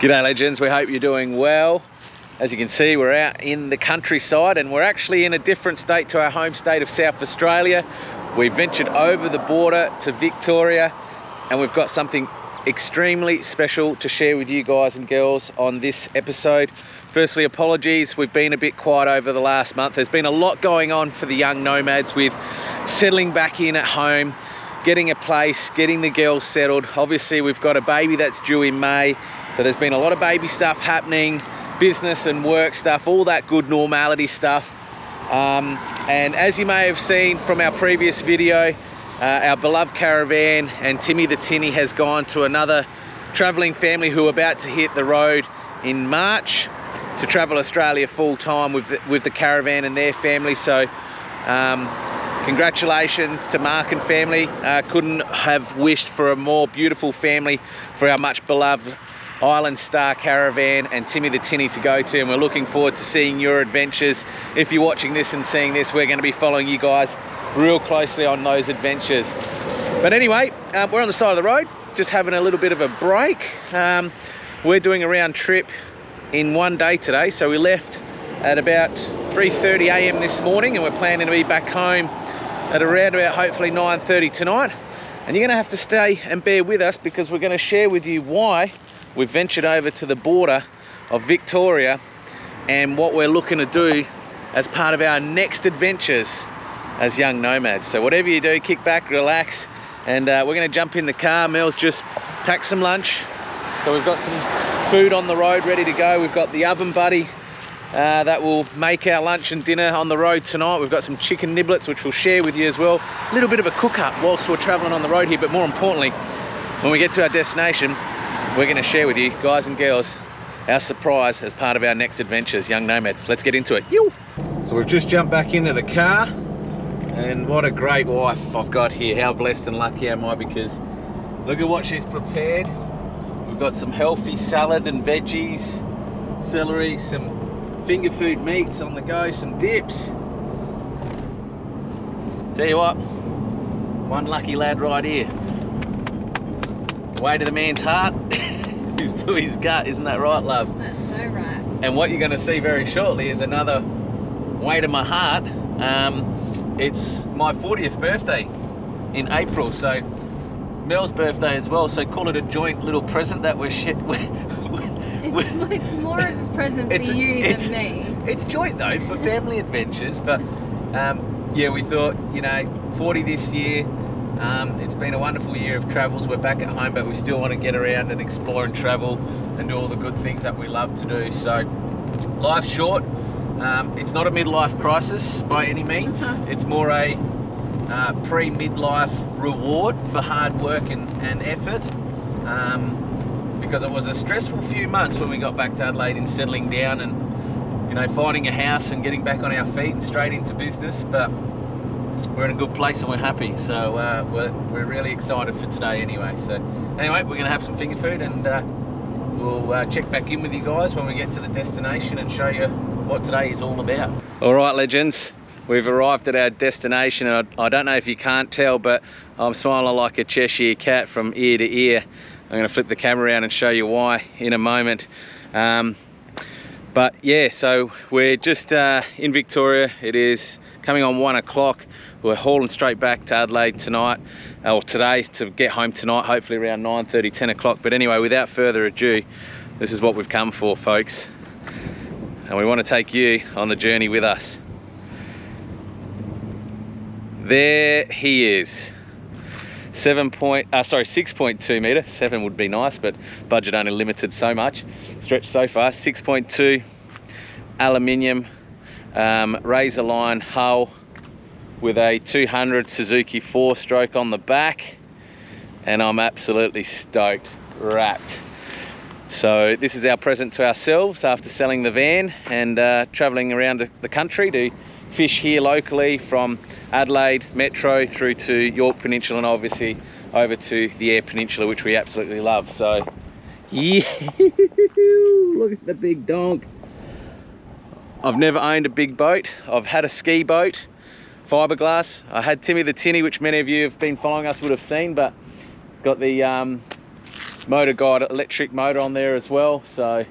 G'day legends, we hope you're doing well. As you can see, we're out in the countryside and we're actually in a different state to our home state of South Australia. We ventured over the border to Victoria and we've got something extremely special to share with you guys and girls on this episode. Firstly, apologies, we've been a bit quiet over the last month. There's been a lot going on for the young nomads with settling back in at home, getting a place, getting the girls settled. Obviously, we've got a baby that's due in May. So there's been a lot of baby stuff happening, business and work stuff, all that good normality stuff. And as you may have seen from our previous video, our beloved caravan and Timmy the Tinny has gone to another traveling family who are about to hit the road in March to travel Australia full time with the caravan and their family. So congratulations to Mark and family. Couldn't have wished for a more beautiful family for our much beloved Island Star Caravan and Timmy the Tinny to go to, and we're looking forward to seeing your adventures. If you're watching this and seeing this, we're going to be following you guys real closely on those adventures. But anyway, we're on the side of the road, just having a little bit of a break. We're doing a round trip in one day today, so we left at about 3:30 a.m. this morning and we're planning to be back home at around about hopefully 9:30 tonight. And you're going to have to stay and bear with us because we're going to share with you why we've ventured over to the border of Victoria and what we're looking to do as part of our next adventures as young nomads. So whatever you do, kick back, relax, and we're going to jump in the car. Mel's just packed some lunch. So we've got some food on the road ready to go. We've got the oven buddy that will make our lunch and dinner on the road tonight. We've got some chicken niblets, which we'll share with you as well. A little bit of a cook up whilst we're traveling on the road here, but more importantly, when we get to our destination, we're going to share with you, guys and girls, our surprise as part of our next adventures, young nomads. Let's get into it. Yo! So we've just jumped back into the car, and what a great wife I've got here. How blessed and lucky am I, because look at what she's prepared. We've got some healthy salad and veggies, celery, some finger food meats on the go, some dips. Tell you what, one lucky lad right here. Way to the man's heart is to his gut, isn't that right, love? That's so right. And what you're going to see very shortly is another way to my heart. It's my 40th birthday in April, so Mel's birthday as well, so call it a joint little present that it's more of a present for you than me. It's joint though, for family adventures, but yeah, we thought, you know, 40 this year. It's been a wonderful year of travels. We're back at home, but we still want to get around and explore and travel and do all the good things that we love to do. So life's short. It's not a midlife crisis by any means. It's more a pre-midlife reward for hard work and effort, because it was a stressful few months when we got back to Adelaide and settling down and, you know, finding a house and getting back on our feet and straight into business. But we're in a good place and we're happy, so we're really excited for today anyway. So anyway, we're going to have some finger food and we'll check back in with you guys when we get to the destination and show you what today is all about. All right, legends, we've arrived at our destination, and I don't know if you can't tell, but I'm smiling like a Cheshire cat from ear to ear. I'm going to flip the camera around and show you why in a moment. But yeah, so we're just in Victoria. It is coming on 1 o'clock. We're hauling straight back to Adelaide tonight, or today, to get home tonight, hopefully around 9:30, 10 o'clock. But anyway, without further ado, this is what we've come for, folks. And we want to take you on the journey with us. There he is. 6.2 metre. 7 would be nice, but budget only limited so much. Stretched so far. 6.2 aluminium Razerline hull with a 200 Suzuki 4-stroke on the back, and I'm absolutely stoked, wrapped. So this is our present to ourselves after selling the van and travelling around the country to fish here locally from Adelaide Metro through to York Peninsula and obviously over to the Eyre Peninsula, which we absolutely love. So yeah, look at the big donk. I've never owned a big boat. I've had a ski boat, fiberglass. I had Timmy the Tinny, which many of you have been following us would have seen, but got the motor guide electric motor on there as well. So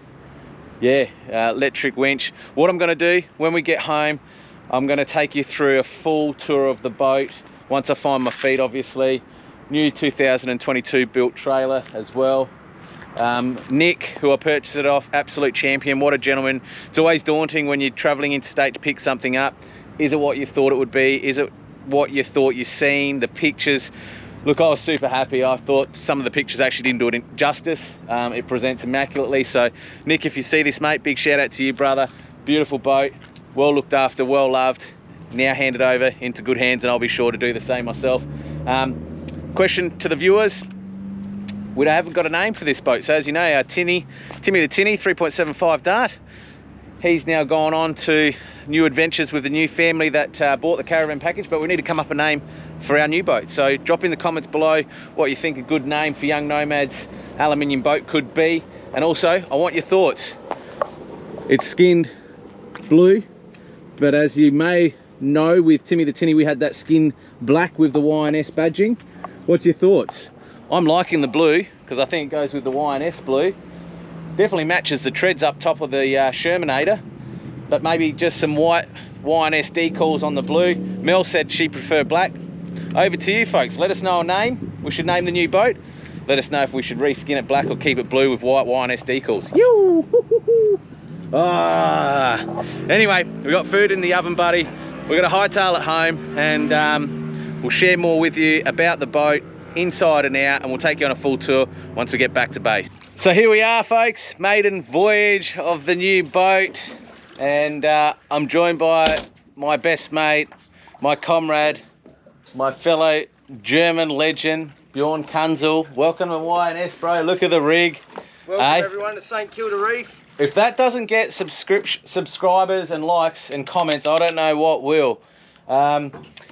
yeah, electric winch. What I'm going to do when we get home, I'm going to take you through a full tour of the boat once I find my feet, obviously. New 2022 built trailer as well. Nick, who I purchased it off, absolute champion. What a gentleman. It's always daunting when you're traveling interstate to pick something up. Is it what you thought it would be? Is it what you thought you've seen? The pictures. Look, I was super happy. I thought some of the pictures actually didn't do it justice. It presents immaculately. So Nick, if you see this, mate, big shout out to you, brother. Beautiful boat, well looked after, well loved. Now handed over into good hands, and I'll be sure to do the same myself. Question to the viewers. We haven't got a name for this boat. So as you know, Timmy the Tinny, 3.75 dart. He's now gone on to new adventures with the new family that bought the caravan package, but we need to come up with a name for our new boat. So drop in the comments below what you think a good name for Youngnomads aluminium boat could be. And also, I want your thoughts. It's skinned blue, but as you may know, with Timmy the Tinny, we had that skin black with the YNS badging. What's your thoughts? I'm liking the blue because I think it goes with the YNS blue. Definitely matches the treads up top of the Shermanator, but maybe just some white YNS decals on the blue. Mel said she preferred black. Over to you folks. Let us know a name we should name the new boat. Let us know if we should reskin it black or keep it blue with white YNS decals. Anyway, we got food in the oven, buddy. We're gonna hightail it home, and we'll share more with you about the boat inside and out, and we'll take you on a full tour once we get back to base. So here we are folks, maiden voyage of the new boat, and I'm joined by my best mate, my comrade, my fellow German legend, Bjorn Kunzel. Welcome to YNS, bro. Look at the rig. Welcome everyone to St Kilda Reef. If that doesn't get subscribers and likes and comments, I don't know what will.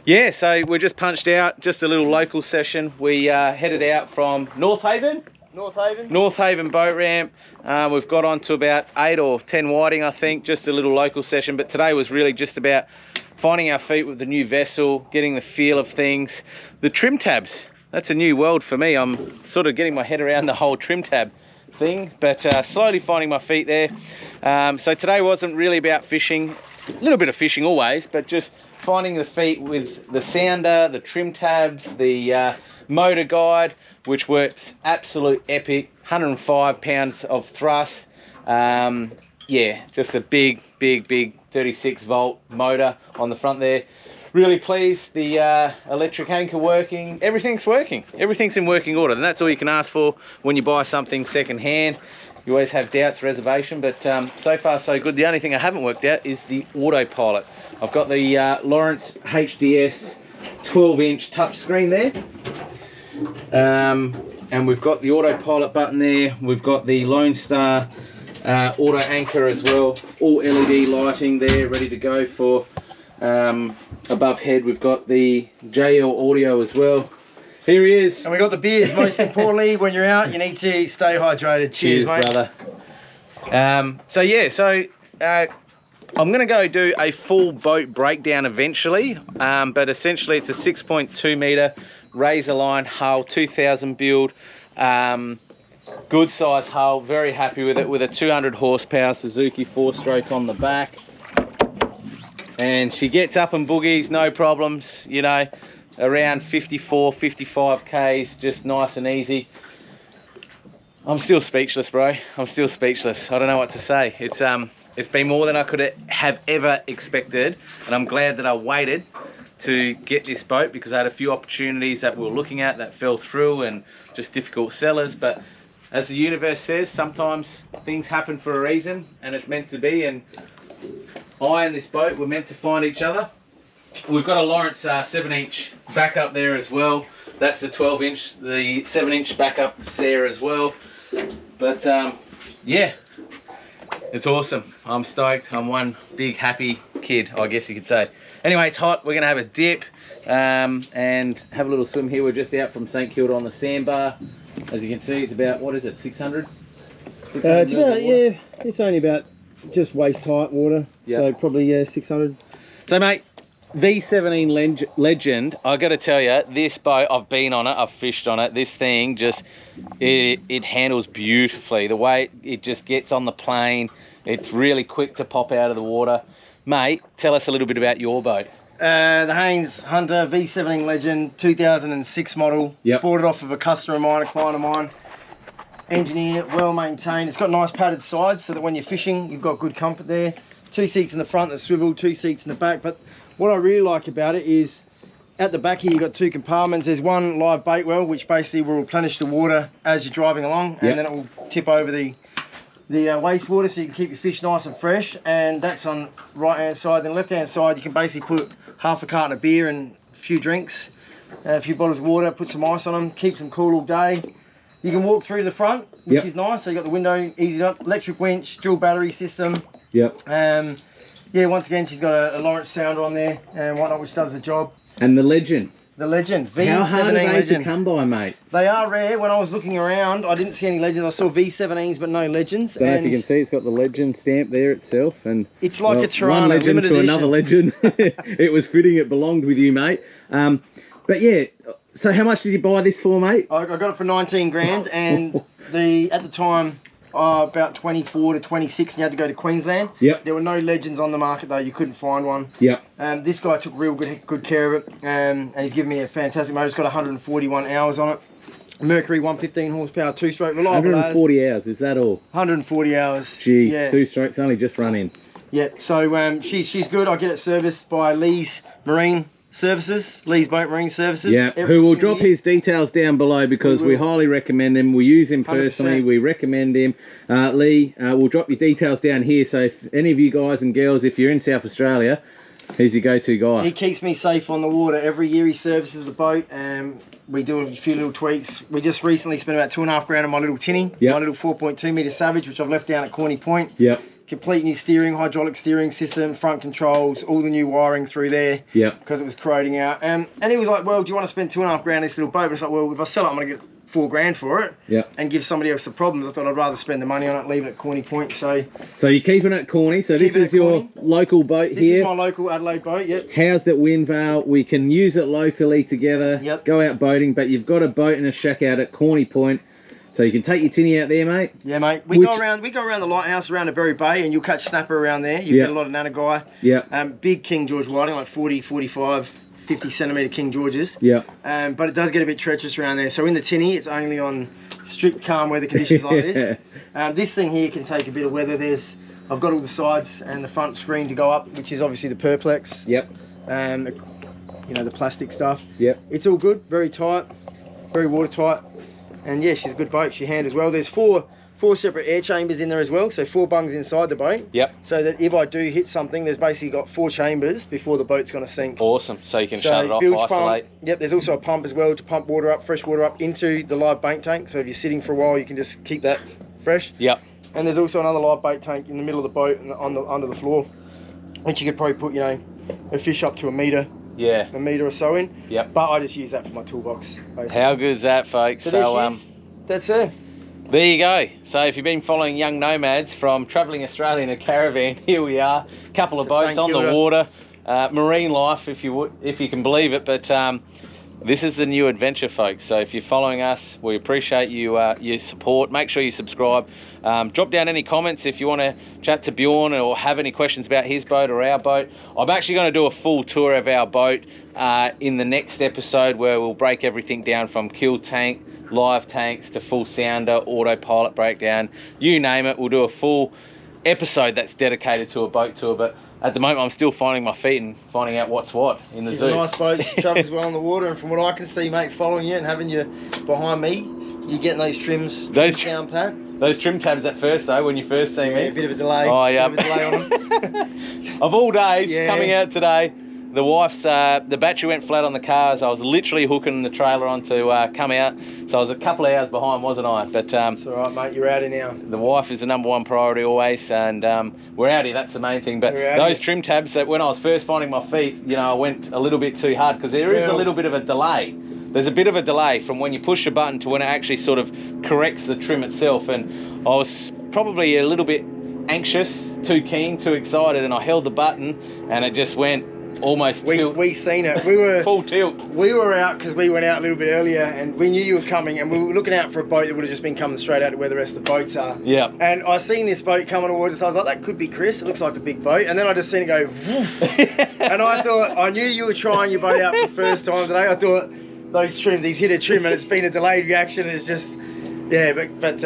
Yeah, so we're just punched out, just a little local session. We headed out from North Haven boat ramp. We've got on to about 8 or 10 whiting, I think, just a little local session. But today was really just about finding our feet with the new vessel, getting the feel of things. The trim tabs, that's a new world for me. I'm sort of getting my head around the whole trim tab thing, but slowly finding my feet there. So today wasn't really about fishing, a little bit of fishing always, but just finding the feet with the sounder, the trim tabs, the motor guide, which works absolute epic. 105 pounds of thrust. Yeah, just a big 36 volt motor on the front there. Really pleased. The electric anchor working. Everything's working. Everything's in working order, and that's all you can ask for when you buy something second hand. You always have doubts, reservation, but so far so good. The only thing I haven't worked out is the autopilot. I've got the Lawrence HDS 12-inch touchscreen there, and we've got the autopilot button there. We've got the Lone Star auto anchor as well. All LED lighting there, ready to go for above head. We've got the JL audio as well. Here he is. And we got the beers. Most importantly, when you're out, you need to stay hydrated. Cheers, mate. Brother. So yeah, I'm gonna go do a full boat breakdown eventually, but essentially it's a 6.2 meter Razerline hull, 2000 build, good size hull. Very happy with it, with a 200 horsepower Suzuki 4-stroke on the back, and she gets up and boogies, no problems. You know, around 54, 55 Ks, just nice and easy. I'm still speechless, bro. I'm still speechless. I don't know what to say. It's been more than I could have ever expected, and I'm glad that I waited to get this boat, because I had a few opportunities that we were looking at that fell through, and just difficult sellers. But as the universe says, sometimes things happen for a reason, and it's meant to be, and I and this boat were meant to find each other. We've got a Lawrence 7-inch backup there as well. That's the 12-inch. The 7-inch backup's there as well. But yeah, it's awesome. I'm stoked. I'm one big happy kid, I guess you could say. Anyway, it's hot. We're gonna have a dip and have a little swim here. We're just out from St Kilda on the sandbar. As you can see, it's about, what is it, 600? It's about, yeah, it's only about just waist height water. Yep. So probably, yeah, 600. So mate, V17 Legend, I got to tell you, this boat, I've been on it, I've fished on it. This thing just, it handles beautifully. The way it just gets on the plane, it's really quick to pop out of the water. Mate, tell us a little bit about your boat. The Haynes Hunter V17 Legend, 2006 model. Yep. Bought it off of a customer of mine, a client of mine. Engineer, well maintained. It's got nice padded sides so that when you're fishing, you've got good comfort there. 2 seats in the front that swivel, 2 seats in the back. But what I really like about it is at the back here, you've got 2 compartments. There's one live bait well, which basically will replenish the water as you're driving along. Yep. And then it will tip over the wastewater so you can keep your fish nice and fresh. And that's on right hand side. Then left hand side, you can basically put half a carton of beer and a few drinks, a few bottles of water, put some ice on them, keeps them cool all day. You can walk through the front, which yep. is nice. So you've got the window easy up, electric winch, dual battery system. Yep. Yeah, once again, she's got a Lawrence sounder on there and whatnot, which does the job. And the Legend. The Legend, V17 How hard are they Legend. to come by, mate? They are rare. When I was looking around, I didn't see any Legends. I saw V17s, but no Legends. Don't know if you can see, it's got the Legend stamp there itself. And it's like a Toronto one Legend limited to edition. another Legend. It was fitting, it belonged with you, mate. But yeah, so how much did you buy this for, mate? I got it for 19 grand, and at the time, about 24 to 26, and you had to go to Queensland. Yep. There were no Legends on the market though, you couldn't find one. Yep. This guy took real good care of it, and he's given me a fantastic motor. It's got 141 hours on it. Mercury 115 horsepower, 2-stroke, reliable. 140 hours, is that all? 140 hours. Jeez, yeah. 2 strokes only just run in. Yeah, so she's good. I get it serviced by Lee's Marine Services, Lee's Boat Marine Services. Yeah, who will drop his details down below because we highly recommend him. We use him personally. 100%. We recommend him. Lee, we'll drop your details down here. So if any of you guys and girls, if you're in South Australia, he's your go-to guy. He keeps me safe on the water. Every year he services the boat, and we do a few little tweaks. We just recently spent about $2.5 grand on my little tinny, yep. my little 4.2 metre Savage, which I've left down at Corny Point. Yep. Complete new steering, hydraulic steering system, front controls, all the new wiring through there. Yeah. Because it was corroding out. And he was like, well, do you want to spend $2.5 grand on this little boat? But it's like, well, if I sell it, I'm going to get $4 grand for it. Yeah. And give somebody else the problems. I thought I'd rather spend the money on it, leave it at Corny Point. So you're keeping it at Corny. So this is your local boat here. This is my local Adelaide boat, yep. Housed at Windvale. We can use it locally together. Yep. Go out boating, but you've got a boat and a shack out at Corny Point. So you can take your tinny out there, mate. Yeah, mate. We go around the lighthouse around the Berry Bay, and you'll catch snapper around there. You get a lot of nannagai. Yeah. Big King George whiting, like 40, 45, 50 centimetre King Georges. Yeah. But it does get a bit treacherous around there. So in the tinny, it's only on strict calm weather conditions like this. This thing here can take a bit of weather. I've got all the sides and the front screen to go up, which is obviously the Perplex. Yep. You know, the plastic stuff. Yep. It's all good, very tight, very watertight. And yeah, she's a good boat. She handles well. There's four separate air chambers in there as well, so 4 bungs inside the boat. Yep. So that if I do hit something, there's basically got 4 chambers before the boat's going to sink. Awesome. So you can shut it off, isolate. Pump. Yep. There's also a pump as well to pump water up, fresh water up into the live bait tank. So if you're sitting for a while, you can just keep that fresh. Yep. And there's also another live bait tank in the middle of the boat and under the floor, which you could probably put, you know, a fish up to a metre. Yeah. A metre or so in. Yep. But I just use that for my toolbox, basically. How good is that, folks? So that's it. There you go. So if you've been following Young Nomads from Travelling Australia in a caravan, here we are. A couple of boats on the water. Marine life, if you can believe it. But this is the new adventure, folks. So if you're following us, we appreciate your support. Make sure you subscribe. Drop down any comments if you want to chat to Bjorn or have any questions about his boat or our boat. I'm actually going to do a full tour of our boat in the next episode, where we'll break everything down from kill tank, live tanks to full sounder, autopilot breakdown, you name it. We'll do a full episode that's dedicated to a boat tour. But at the moment, I'm still finding my feet and finding out what's what in the zoo. It's a nice boat. She travels well on the water, and from what I can see, mate, following you and having you behind me, you're getting those trims down pat. Those trim tabs at first, though, when you first see me. A bit of a delay. Oh, yeah. Bit of a delay on them. Of all days, coming out today, the wife's, the battery went flat on the cars. I was literally hooking the trailer on to come out. So I was a couple of hours behind, wasn't I? But it's all right, mate. You're out here now. The wife is the #1 priority always, and we're out here. That's the main thing. But those trim tabs, that when I was first finding my feet, you know, I went a little bit too hard because there is a little bit of a delay. There's a bit of a delay from when you push a button to when it actually sort of corrects the trim itself. And I was probably a little bit anxious, too keen, too excited, and I held the button and it just went almost tilt. We seen it. We were full tilt. We were out because we went out a little bit earlier, and we knew you were coming, and we were looking out for a boat that would have just been coming straight out to where the rest of the boats are. Yeah. And I seen this boat coming towards us. I was like, that could be Chris. It looks like a big boat. And then I just seen it go, woof. And I thought, I knew you were trying your boat out for the first time today. I thought, those trims, he's hit a trim, and it's been a delayed reaction. It's just, yeah, but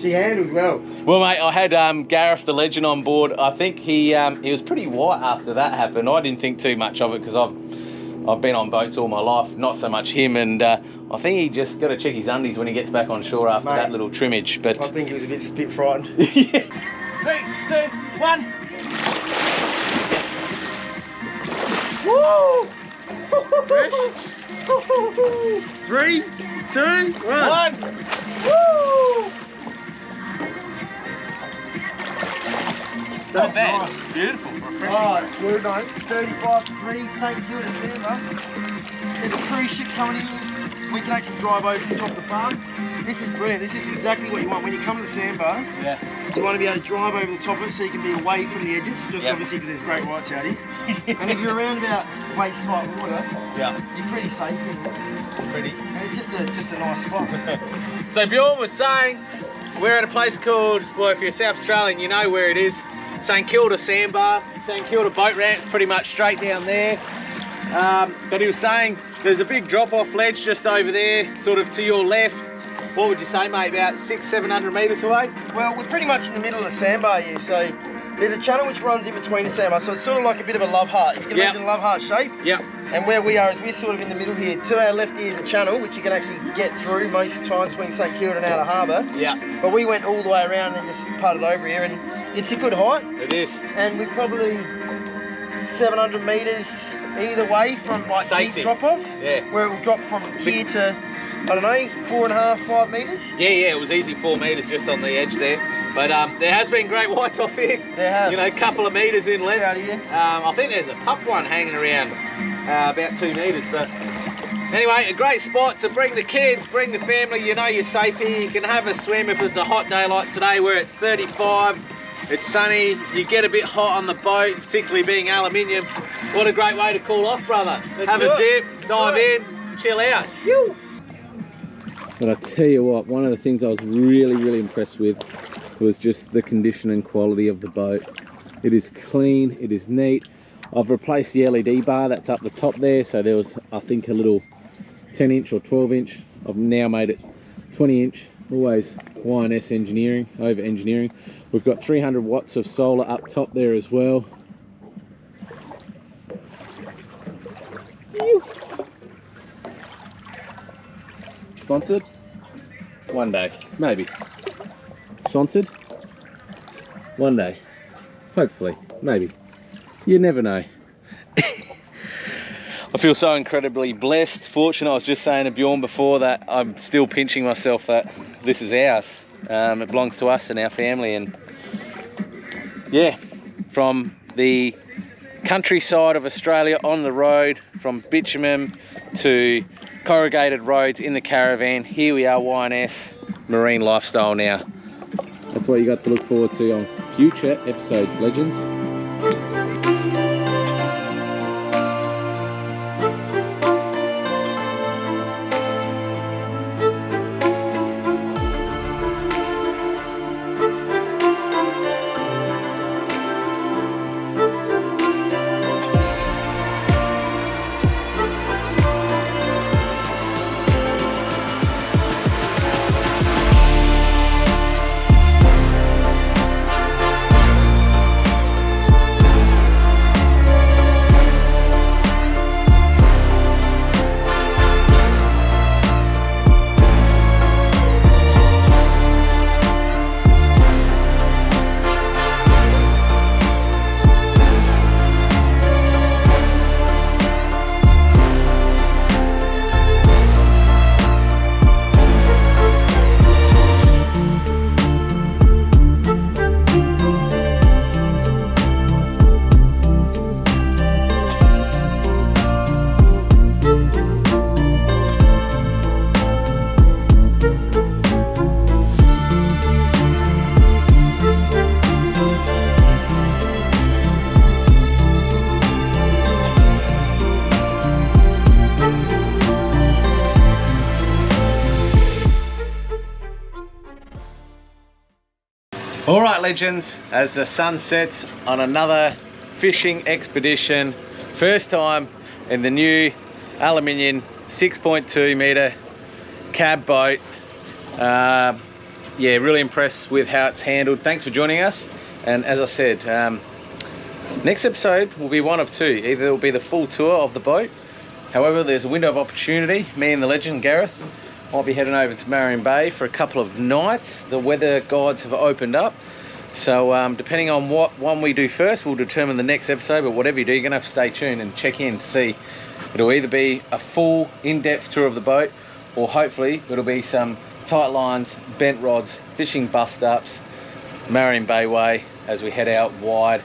she handles well. Well, mate, I had Gareth the Legend on board. I think he was pretty white after that happened. I didn't think too much of it because I've been on boats all my life, not so much him, and I think he just got to check his undies when he gets back on shore after that little trimmage. But I think he was a bit spit frightened. Yeah. 3, 2, 1. Woo! 3, 2, 1. Woo! Not That's bad. nice. Beautiful, refreshing. Oh, it's good, mate. 35 degrees, St. Kilda Sandbar. There's a cruise ship coming in. We can actually drive over the top of the farm. This is brilliant. This is exactly what you want. When you come to the sandbar, you want to be able to drive over the top of it so you can be away from the edges, just obviously because there's great whites out here. And if you're around about waist height water, you're pretty safe. Pretty. And it's just a nice spot. So Bjorn was saying, we're at a place called, well, if you're South Australian, you know where it is. St Kilda Sandbar, St Kilda boat ramp's pretty much straight down there. But he was saying there's a big drop-off ledge just over there, sort of to your left. What would you say, mate, about 600-700 metres away? Well, we're pretty much in the middle of the sandbar here, so there's a channel which runs in between the sandbar, so it's sort of like a bit of a love heart. You can imagine a love heart shape. Yep. And where we are is we're sort of in the middle here. To our left here is a channel which you can actually get through most of the times between St Kilda and Outer Harbour. Yeah. But we went all the way around and just putted over here, and it's a good height. It is. And we're probably 700 metres either way from like deep drop off. Yeah. Where it will drop from here to, I don't know, 4.5, 5 metres. Yeah, it was easy 4 metres just on the edge there. But there has been great whites off here. There have. You know, a couple of metres in length. Out here. I think there's a pup one hanging around about 2 metres. But anyway, a great spot to bring the kids, bring the family. You know you're safe here. You can have a swim if it's a hot day like today where it's 35. It's sunny. You get a bit hot on the boat, particularly being aluminium. What a great way to cool off, brother. Have a dip, dive in, chill out. Yoo. But I tell you what, one of the things I was really impressed with was just the condition and quality of the boat. It is clean, it is neat. I've replaced the LED bar that's up the top there, so there was, I think, a little 10-inch or 12-inch. I've now made it 20-inch, always YNS engineering, over engineering. We've got 300 watts of solar up top there as well. Sponsored? One day, maybe. Sponsored? One day. Hopefully, maybe. You never know. I feel so incredibly blessed, fortunate. I was just saying to Bjorn before that I'm still pinching myself that this is ours. It belongs to us and our family, and yeah, from the countryside of Australia on the road, from bitumen to corrugated roads in the caravan, here we are, YNS Marine Lifestyle now. That's what you got to look forward to on future episodes, legends. right, legends, as the sun sets on another fishing expedition. First time in the new aluminium 6.2 meter cab boat. Yeah, really impressed with how it's handled. Thanks for joining us. And as I said, next episode will be one of two. Either it will be the full tour of the boat. However, there's a window of opportunity. Me and the legend Gareth might be heading over to Marion Bay for a couple of nights. The weather gods have opened up. So depending on what one we do first, we'll determine the next episode. But whatever you do, you're gonna have to stay tuned and check in to see. It'll either be a full in-depth tour of the boat, or hopefully it'll be some tight lines, bent rods, fishing bust-ups, Marion Bay way as we head out wide.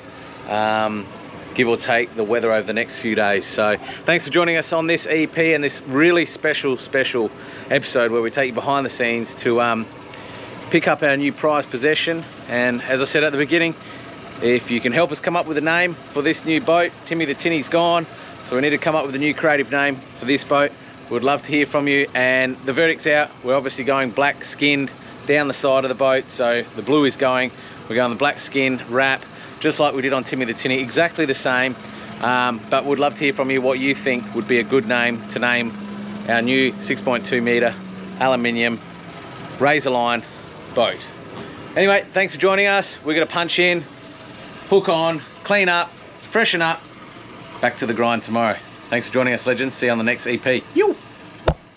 Give or take the weather over the next few days. So thanks for joining us on this EP and this really special episode where we take you behind the scenes to pick up our new prized possession. And as I said at the beginning, if you can help us come up with a name for this new boat, Timmy the Tinny's gone, so we need to come up with a new creative name for this boat. We'd love to hear from you, and the verdict's out. We're obviously going black skinned down the side of the boat, so the blue is going. We're going the black skin wrap, just like we did on Timmy the Tinny, exactly the same. But we'd love to hear from you what you think would be a good name to name our new 6.2 meter aluminium Razerline boat. Anyway, thanks for joining us. We're gonna punch in, hook on, clean up, freshen up, back to the grind tomorrow. Thanks for joining us, legends. See you on the next EP. Yo!